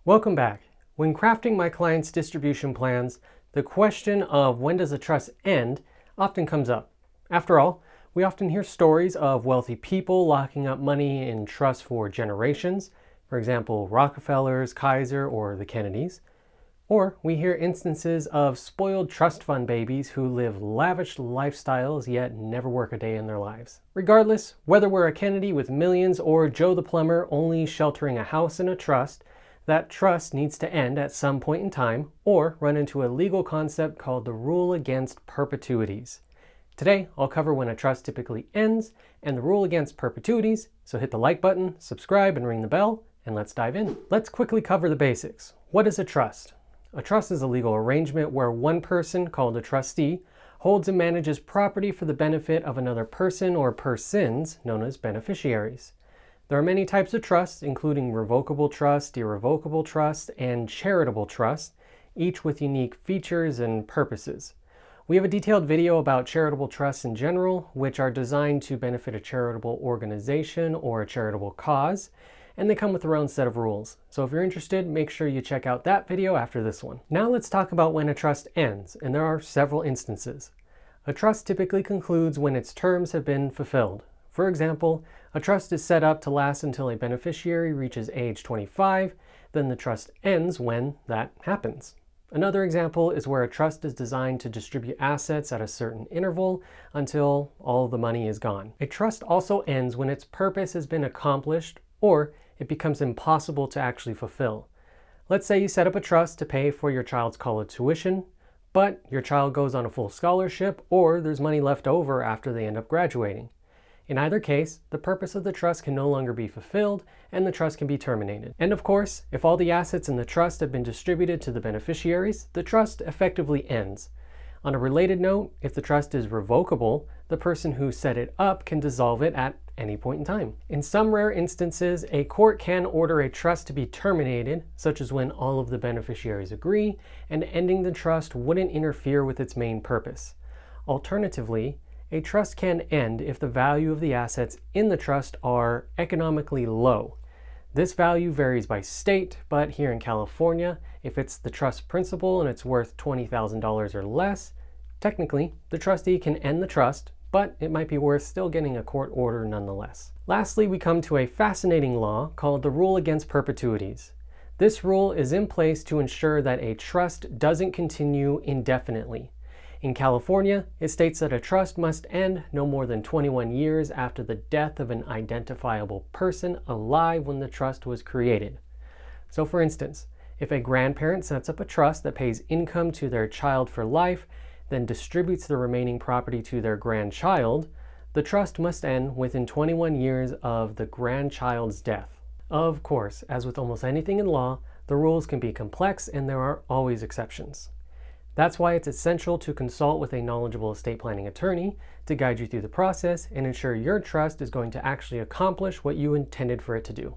Welcome back. When crafting my clients' distribution plans, the question of when does a trust end often comes up. After all, we often hear stories of wealthy people locking up money in trusts for generations, for example, Rockefellers, Kaiser, or the Kennedys. Or we hear instances of spoiled trust fund babies who live lavish lifestyles yet never work a day in their lives. Regardless, whether we're a Kennedy with millions or Joe the plumber only sheltering a house in a trust, that trust needs to end at some point in time or run into a legal concept called the Rule Against Perpetuities. Today, I'll cover when a trust typically ends and the rule against perpetuities, so hit the like button, subscribe, and ring the bell, and let's dive in. Let's quickly cover the basics. What is a trust? A trust is a legal arrangement where one person, called a trustee, holds and manages property for the benefit of another person or persons, known as beneficiaries. There are many types of trusts, including revocable trust, irrevocable trust, and charitable trust, each with unique features and purposes. We have a detailed video about charitable trusts in general, which are designed to benefit a charitable organization or a charitable cause, and they come with their own set of rules. So if you're interested, make sure you check out that video after this one. Now let's talk about when a trust ends, and there are several instances. A trust typically concludes when its terms have been fulfilled. For example, a trust is set up to last until a beneficiary reaches age 25, then the trust ends when that happens. Another example is where a trust is designed to distribute assets at a certain interval until all the money is gone. A trust also ends when its purpose has been accomplished or it becomes impossible to actually fulfill. Let's say you set up a trust to pay for your child's college tuition, but your child goes on a full scholarship or there's money left over after they end up graduating. In either case, the purpose of the trust can no longer be fulfilled and the trust can be terminated. And of course, if all the assets in the trust have been distributed to the beneficiaries, the trust effectively ends. On a related note, if the trust is revocable, the person who set it up can dissolve it at any point in time. In some rare instances, a court can order a trust to be terminated, such as when all of the beneficiaries agree, and ending the trust wouldn't interfere with its main purpose. Alternatively, a trust can end if the value of the assets in the trust are economically low. This value varies by state, but here in California, if it's the trust principal and it's worth $20,000 or less, technically, the trustee can end the trust, but it might be worth still getting a court order nonetheless. Lastly, we come to a fascinating law called the Rule Against Perpetuities. This rule is in place to ensure that a trust doesn't continue indefinitely. In California, it states that a trust must end no more than 21 years after the death of an identifiable person alive when the trust was created. So for instance, if a grandparent sets up a trust that pays income to their child for life, then distributes the remaining property to their grandchild, the trust must end within 21 years of the grandchild's death. Of course, as with almost anything in law, the rules can be complex and there are always exceptions. That's why it's essential to consult with a knowledgeable estate planning attorney to guide you through the process and ensure your trust is going to actually accomplish what you intended for it to do.